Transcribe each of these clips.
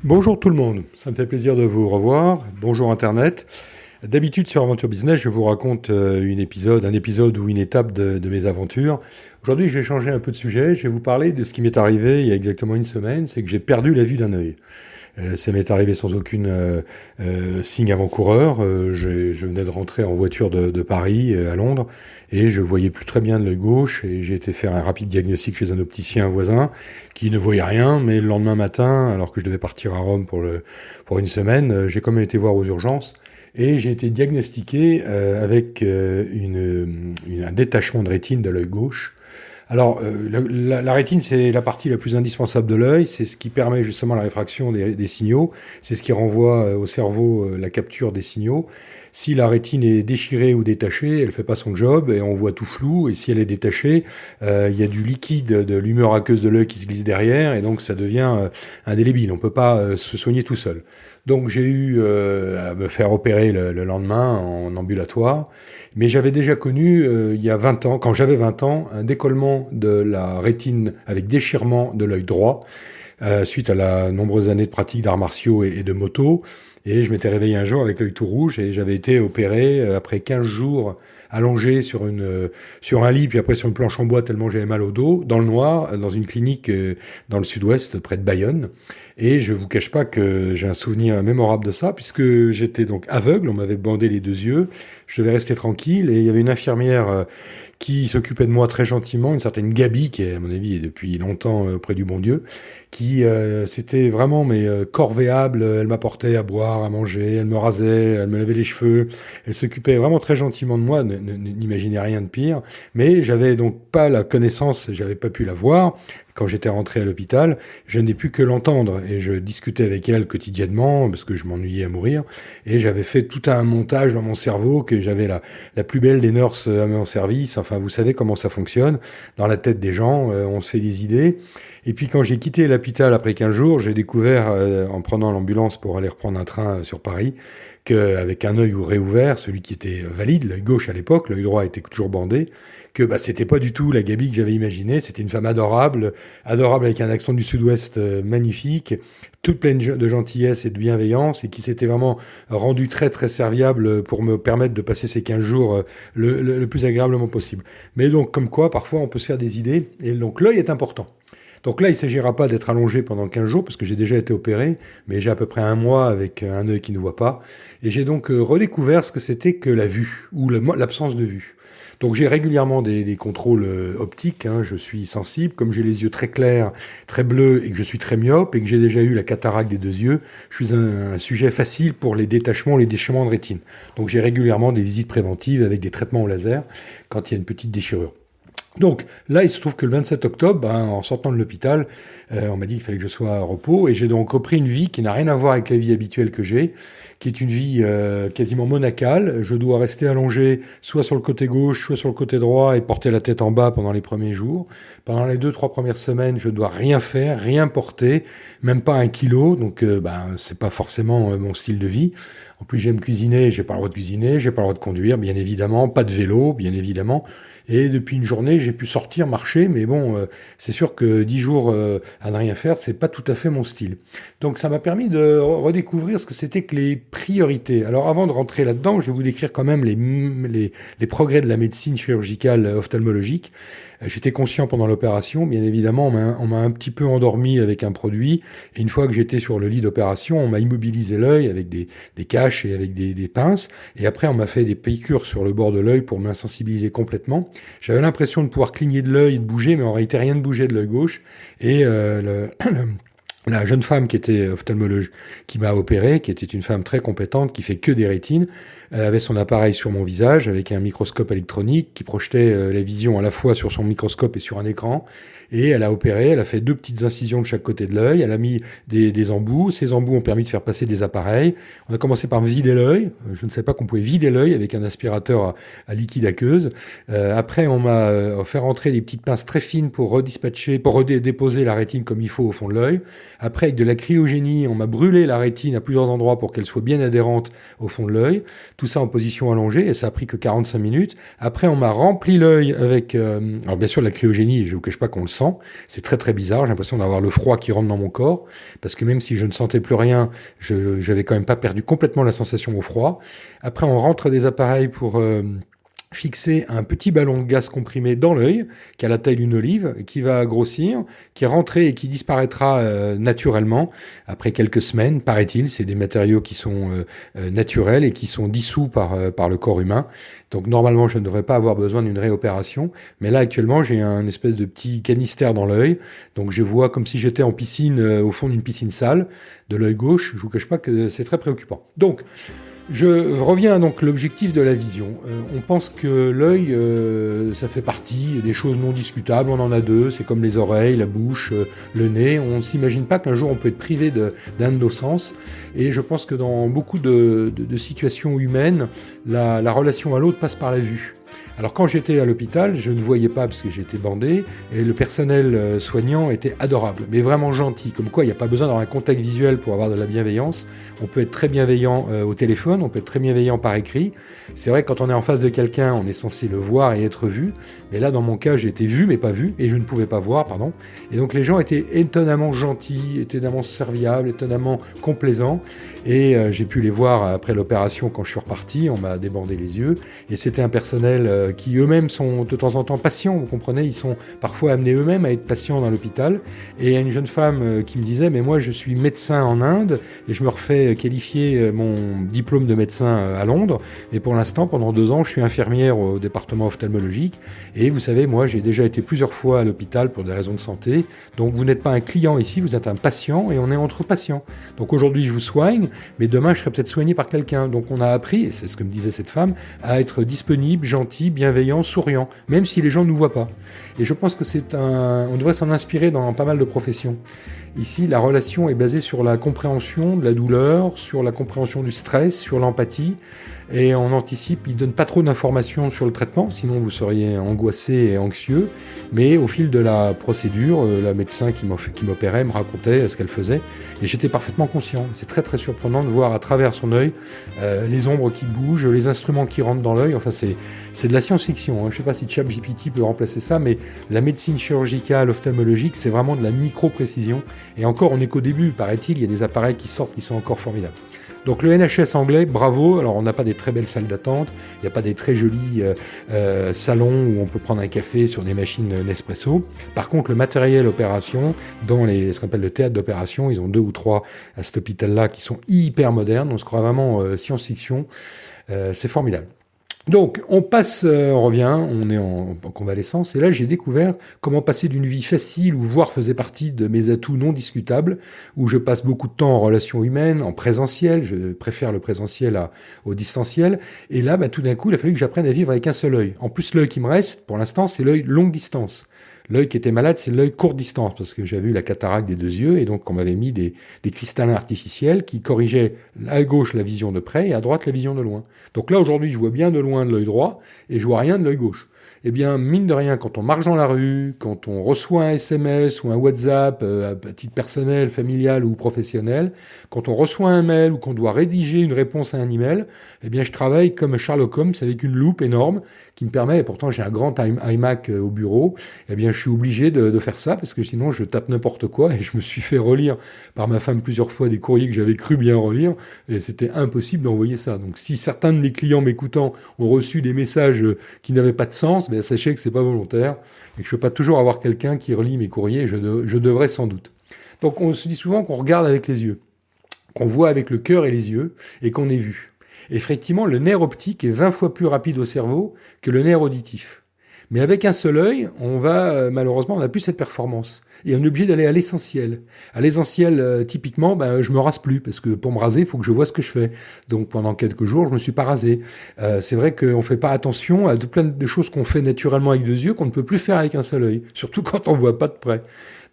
Bonjour tout le monde, ça me fait plaisir de vous revoir. Bonjour Internet. D'habitude sur Aventure Business, je vous raconte un épisode ou une étape de mes aventures. Aujourd'hui, je vais changer un peu de sujet. Je vais vous parler de ce qui m'est arrivé il y a exactement une semaine. C'est que j'ai perdu la vue d'un œil. Ça m'est arrivé sans aucune signe avant-coureur. Je venais de rentrer en voiture de Paris à Londres et je voyais plus très bien de l'œil gauche et j'ai été faire un rapide diagnostic chez un opticien voisin qui ne voyait rien, mais le lendemain matin, alors que je devais partir à Rome pour une semaine, j'ai quand même été voir aux urgences et j'ai été diagnostiqué avec un détachement de rétine de l'œil gauche. Alors, la rétine, c'est la partie la plus indispensable de l'œil. C'est ce qui permet justement la réfraction des signaux. C'est ce qui renvoie au cerveau la capture des signaux. Si la rétine est déchirée ou détachée, elle fait pas son job et on voit tout flou. Et si elle est détachée, il y a du liquide de l'humeur aqueuse de l'œil qui se glisse derrière et donc ça devient indélébile. On peut pas se soigner tout seul. Donc j'ai eu à me faire opérer le lendemain en ambulatoire. Mais j'avais déjà connu, il y a 20 ans, quand j'avais 20 ans, un décollement de la rétine avec déchirement de l'œil droit, suite à la nombreuses années de pratique d'arts martiaux et de moto. Et je m'étais réveillé un jour avec l'œil tout rouge et j'avais été opéré après 15 jours allongé sur un lit, puis après sur une planche en bois tellement j'avais mal au dos, dans le noir, dans une clinique dans le sud-ouest, près de Bayonne. Et je vous cache pas que j'ai un souvenir mémorable de ça, puisque j'étais donc aveugle, on m'avait bandé les deux yeux, je devais rester tranquille, et il y avait une infirmière qui s'occupait de moi très gentiment, une certaine Gabi, qui est, à mon avis, est depuis longtemps auprès du bon Dieu, qui c'était vraiment corvéable, elle m'apportait à boire, à manger, elle me rasait, elle me lavait les cheveux, elle s'occupait vraiment très gentiment de moi, n'imaginez rien de pire, mais j'avais donc pas la connaissance, j'avais pas pu la voir. Quand j'étais rentré à l'hôpital, je n'ai pu que l'entendre et je discutais avec elle quotidiennement parce que je m'ennuyais à mourir et j'avais fait tout un montage dans mon cerveau que j'avais la plus belle des nurses à mon service. Enfin, vous savez comment ça fonctionne dans la tête des gens, on se fait des idées. Et puis quand j'ai quitté l'hôpital après 15 jours, j'ai découvert en prenant l'ambulance pour aller reprendre un train sur Paris qu'avec un œil réouvert, celui qui était valide, l'œil gauche à l'époque, l'œil droit était toujours bandé, que c'était pas du tout la Gabi que j'avais imaginée. C'était une femme adorable, adorable avec un accent du sud-ouest magnifique, toute pleine de gentillesse et de bienveillance, et qui s'était vraiment rendue très très serviable pour me permettre de passer ces 15 jours le plus agréablement possible. Mais donc, comme quoi, parfois, on peut se faire des idées, et donc l'œil est important. Donc là, il ne s'agira pas d'être allongé pendant 15 jours, parce que j'ai déjà été opéré, mais j'ai à peu près un mois avec un œil qui ne voit pas. Et j'ai donc redécouvert ce que c'était que la vue, ou l'absence de vue. Donc j'ai régulièrement des contrôles optiques, hein, je suis sensible, comme j'ai les yeux très clairs, très bleus, et que je suis très myope, et que j'ai déjà eu la cataracte des deux yeux, je suis un sujet facile pour les détachements, les déchirements de rétine. Donc j'ai régulièrement des visites préventives avec des traitements au laser, quand il y a une petite déchirure. Donc là, il se trouve que le 27 octobre, en sortant de l'hôpital, on m'a dit qu'il fallait que je sois à repos, et j'ai donc repris une vie qui n'a rien à voir avec la vie habituelle que j'ai, qui est une vie quasiment monacale. Je dois rester allongé soit sur le côté gauche, soit sur le côté droit, et porter la tête en bas pendant les premiers jours. Pendant les 2-3 premières semaines, je ne dois rien faire, rien porter, même pas 1 kilo, donc c'est pas forcément mon style de vie. En plus, j'aime cuisiner, j'ai pas le droit de cuisiner, j'ai pas le droit de conduire, bien évidemment, pas de vélo, bien évidemment. Et depuis une journée, j'ai pu sortir, marcher, mais bon, c'est sûr que 10 jours à ne rien faire, c'est pas tout à fait mon style. Donc ça m'a permis de redécouvrir ce que c'était que les priorités. Alors avant de rentrer là-dedans, je vais vous décrire quand même les progrès de la médecine chirurgicale ophtalmologique. J'étais conscient pendant l'opération, bien évidemment, on m'a un petit peu endormi avec un produit, et une fois que j'étais sur le lit d'opération, on m'a immobilisé l'œil avec des caches et avec des pinces, et après on m'a fait des piqûres sur le bord de l'œil pour m'insensibiliser complètement. J'avais l'impression de pouvoir cligner de l'œil et de bouger, mais en réalité rien ne bougeait de l'œil gauche, et la jeune femme qui était ophtalmologue, qui m'a opéré, qui était une femme très compétente, qui fait que des rétines, avait son appareil sur mon visage avec un microscope électronique qui projetait la vision à la fois sur son microscope et sur un écran. Et elle a opéré, elle a fait 2 petites incisions de chaque côté de l'œil, elle a mis des embouts. Ces embouts ont permis de faire passer des appareils. On a commencé par me vider l'œil. Je ne savais pas qu'on pouvait vider l'œil avec un aspirateur à liquide aqueuse. Après, on m'a fait rentrer des petites pinces très fines pour redispatcher, pour redéposer la rétine comme il faut au fond de l'œil. Après, avec de la cryogénie, on m'a brûlé la rétine à plusieurs endroits pour qu'elle soit bien adhérente au fond de l'œil. Tout ça en position allongée et ça a pris que 45 minutes. Après, on m'a rempli l'œil avec, alors bien sûr, la cryogénie, je ne vous cache pas qu'on le sent. C'est très très bizarre. J'ai l'impression d'avoir le froid qui rentre dans mon corps parce que même si je ne sentais plus rien, j'avais quand même pas perdu complètement la sensation au froid. Après, on rentre des appareils pour fixer un petit ballon de gaz comprimé dans l'œil, qui a la taille d'une olive, qui va grossir, qui est rentré et qui disparaîtra naturellement après quelques semaines, paraît-il. C'est des matériaux qui sont naturels et qui sont dissous par le corps humain. Donc normalement, je ne devrais pas avoir besoin d'une réopération. Mais là, actuellement, j'ai un espèce de petit canistère dans l'œil. Donc je vois comme si j'étais en piscine, au fond d'une piscine sale, de l'œil gauche. Je vous cache pas que c'est très préoccupant. Donc, je reviens donc à l'objectif de la vision. On pense que l'œil, ça fait partie des choses non discutables. On en a deux, c'est comme les oreilles, la bouche, le nez. On ne s'imagine pas qu'un jour on peut être privé d'un de nos sens. Et je pense que dans beaucoup de situations humaines, la relation à l'autre passe par la vue. Alors quand j'étais à l'hôpital, je ne voyais pas parce que j'étais bandé, et le personnel soignant était adorable, mais vraiment gentil, comme quoi il n'y a pas besoin d'avoir un contact visuel pour avoir de la bienveillance. On peut être très bienveillant au téléphone, on peut être très bienveillant par écrit. C'est vrai que quand on est en face de quelqu'un, on est censé le voir et être vu, mais là dans mon cas j'ai été vu mais pas vu, et je ne pouvais pas voir, pardon. Et donc les gens étaient étonnamment gentils, étonnamment serviables, étonnamment complaisants, et j'ai pu les voir après l'opération quand je suis reparti, on m'a débandé les yeux, et c'était un personnel qui eux-mêmes sont de temps en temps patients, vous comprenez, ils sont parfois amenés eux-mêmes à être patients dans l'hôpital. Et il y a une jeune femme qui me disait, mais moi je suis médecin en Inde et je me refais qualifier mon diplôme de médecin à Londres, et pour l'instant, pendant 2 ans, je suis infirmière au département ophtalmologique, et vous savez, moi j'ai déjà été plusieurs fois à l'hôpital pour des raisons de santé, donc vous n'êtes pas un client ici, vous êtes un patient, et on est entre patients. Donc aujourd'hui je vous soigne, mais demain je serai peut-être soigné par quelqu'un. Donc on a appris, et c'est ce que me disait cette femme, à être disponible, gentil, bienveillant, souriant, même si les gens ne nous voient pas. Et je pense que on devrait s'en inspirer dans pas mal de professions. Ici, la relation est basée sur la compréhension de la douleur, sur la compréhension du stress, sur l'empathie, et on anticipe, il ne donne pas trop d'informations sur le traitement, sinon vous seriez angoissé et anxieux, mais au fil de la procédure, la médecin qui m'opérait me racontait ce qu'elle faisait, et j'étais parfaitement conscient. C'est très très surprenant de voir à travers son œil les ombres qui bougent, les instruments qui rentrent dans l'œil, enfin c'est de la science-fiction, hein. Je ne sais pas si ChatGPT peut remplacer ça, mais la médecine chirurgicale, ophtalmologique, c'est vraiment de la micro-précision, et encore on n'est qu'au début, paraît-il, il y a des appareils qui sortent qui sont encore formidables. Donc le NHS anglais, bravo. Alors on n'a pas des très belles salles d'attente, il n'y a pas des très jolis salons où on peut prendre un café sur des machines Nespresso. Par contre, le matériel opération, dans ce qu'on appelle le théâtre d'opération, ils ont 2 ou 3 à cet hôpital-là qui sont hyper modernes. On se croit vraiment science-fiction. C'est formidable. Donc, on revient, on est en convalescence, et là j'ai découvert comment passer d'une vie facile, où voir faisait partie de mes atouts non discutables, où je passe beaucoup de temps en relations humaines, en présentiel, je préfère le présentiel au distanciel, et là, tout d'un coup, il a fallu que j'apprenne à vivre avec un seul œil. En plus, l'œil qui me reste, pour l'instant, c'est l'œil longue distance. L'œil qui était malade, c'est l'œil courte distance, parce que j'avais eu la cataracte des 2 yeux, et donc on m'avait mis des cristallins artificiels qui corrigeaient à gauche la vision de près et à droite la vision de loin. Donc là, aujourd'hui, je vois bien de loin de l'œil droit, et je vois rien de l'œil gauche. Eh bien, mine de rien, quand on marche dans la rue, quand on reçoit un SMS ou un WhatsApp à titre personnel, familial ou professionnel, quand on reçoit un mail ou qu'on doit rédiger une réponse à un email, eh bien, je travaille comme Sherlock Holmes avec une loupe énorme qui me permet, et pourtant j'ai un grand iMac au bureau, eh bien, je suis obligé de faire ça parce que sinon je tape n'importe quoi, et je me suis fait relire par ma femme plusieurs fois des courriers que j'avais cru bien relire, et c'était impossible d'envoyer ça. Donc, si certains de mes clients m'écoutant ont reçu des messages qui n'avaient pas de sens, sachez que c'est pas volontaire et que je peux pas toujours avoir quelqu'un qui relit mes courriers, je devrais sans doute. Donc on se dit souvent qu'on regarde avec les yeux, qu'on voit avec le cœur et les yeux, et qu'on est vu. Et effectivement, le nerf optique est 20 fois plus rapide au cerveau que le nerf auditif. Mais avec un seul œil, malheureusement, on n'a plus cette performance. Et on est obligé d'aller à l'essentiel. À l'essentiel, typiquement, je me rase plus, parce que pour me raser, il faut que je vois ce que je fais. Donc pendant quelques jours, je me suis pas rasé. C'est vrai qu'on fait pas attention à plein de choses qu'on fait naturellement avec 2 yeux, qu'on ne peut plus faire avec un seul œil. Surtout quand on voit pas de près.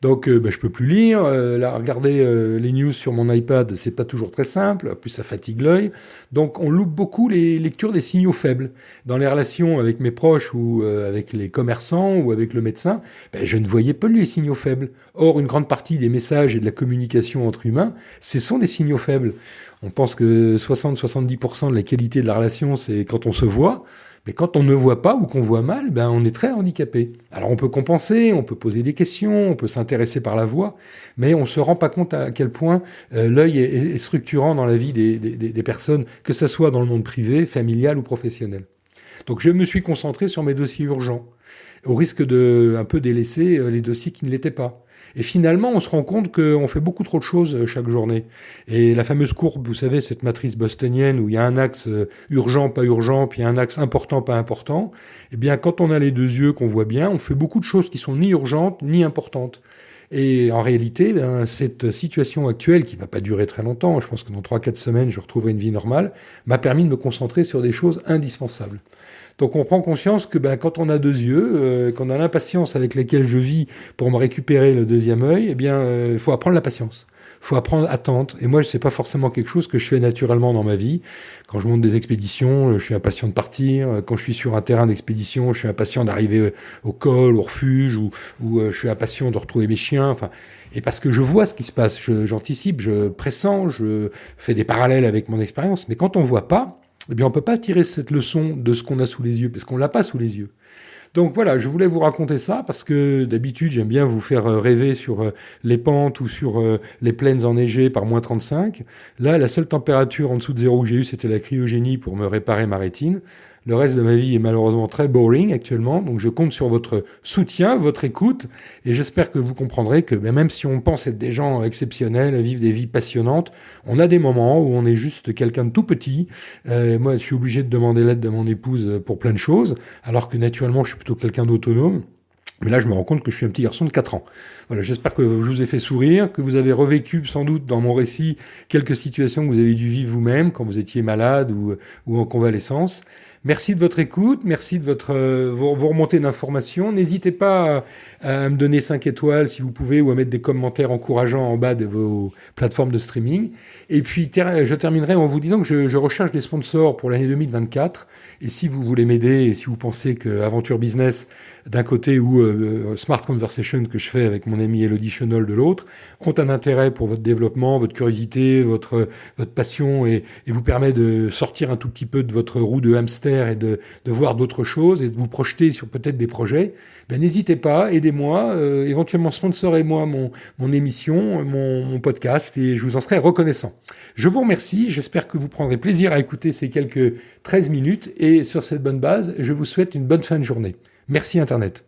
Donc je peux plus lire, regarder les news sur mon iPad, c'est pas toujours très simple, en plus ça fatigue l'œil. Donc on loupe beaucoup les lectures des signaux faibles. Dans les relations avec mes proches ou avec les commerçants ou avec le médecin, je ne voyais pas les signaux faibles. faibles. Or, une grande partie des messages et de la communication entre humains, ce sont des signaux faibles. On pense que 60-70% de la qualité de la relation, c'est quand on se voit. Mais quand on ne voit pas ou qu'on voit mal, ben on est très handicapé. Alors on peut compenser, on peut poser des questions, on peut s'intéresser par la voix, mais on ne se rend pas compte à quel point l'œil est structurant dans la vie des personnes, que ce soit dans le monde privé, familial ou professionnel. Donc je me suis concentré sur mes dossiers urgents, au risque de un peu délaisser les dossiers qui ne l'étaient pas. Et finalement, on se rend compte qu'on fait beaucoup trop de choses chaque journée. Et la fameuse courbe, vous savez, cette matrice bostonienne où il y a un axe urgent, pas urgent, puis un axe important, pas important, eh bien, quand on a les deux yeux, qu'on voit bien, on fait beaucoup de choses qui sont ni urgentes, ni importantes. Et en réalité, ben, cette situation actuelle, qui ne va pas durer très longtemps, je pense que dans 3-4 semaines, je retrouverai une vie normale, m'a permis de me concentrer sur des choses indispensables. Donc on prend conscience que ben, quand on a deux yeux, qu'on a l'impatience avec laquelle je vis pour me récupérer le deuxième œil, eh bien, il faut apprendre la patience. Il faut apprendre à attendre. Et moi, c'est pas forcément quelque chose que je fais naturellement dans ma vie. Quand je monte des expéditions, je suis impatient de partir. Quand je suis sur un terrain d'expédition, je suis impatient d'arriver au col, au refuge, ou je suis impatient de retrouver mes chiens. Enfin, et parce que je vois ce qui se passe, j'anticipe, je pressens, je fais des parallèles avec mon expérience. Mais quand on voit pas, eh bien, on ne peut pas tirer cette leçon de ce qu'on a sous les yeux, parce qu'on ne l'a pas sous les yeux. Donc voilà, je voulais vous raconter ça, parce que d'habitude, j'aime bien vous faire rêver sur les pentes ou sur les plaines enneigées par moins 35. Là, la seule température en dessous de zéro que j'ai eue, c'était la cryogénie pour me réparer ma rétine. Le reste de ma vie est malheureusement très boring actuellement, donc je compte sur votre soutien, votre écoute, et j'espère que vous comprendrez que même si on pense être des gens exceptionnels, vivre des vies passionnantes, on a des moments où on est juste quelqu'un de tout petit. Moi, je suis obligé de demander l'aide de mon épouse pour plein de choses, alors que naturellement, je suis plutôt quelqu'un d'autonome. Mais là, je me rends compte que je suis un petit garçon de 4 ans. Voilà, j'espère que je vous ai fait sourire, que vous avez revécu sans doute dans mon récit quelques situations que vous avez dû vivre vous-même quand vous étiez malade ou en convalescence. Merci de votre écoute, merci de vos remontées d'informations. N'hésitez pas à me donner 5 étoiles si vous pouvez ou à mettre des commentaires encourageants en bas de vos plateformes de streaming. Et puis, je terminerai en vous disant que je recherche des sponsors pour l'année 2024. Et si vous voulez m'aider et si vous pensez que Aventure Business d'un côté ou Smart Conversation que je fais avec mon ami Elodie Chenol de l'autre ont un intérêt pour votre développement, votre curiosité, votre passion et vous permet de sortir un tout petit peu de votre roue de hamster et de voir d'autres choses et de vous projeter sur peut-être des projets, ben n'hésitez pas, aidez-moi, éventuellement sponsorez-moi mon émission, mon podcast et je vous en serai reconnaissant. Je vous remercie, j'espère que vous prendrez plaisir à écouter ces quelques 13 minutes et sur cette bonne base, je vous souhaite une bonne fin de journée. Merci Internet.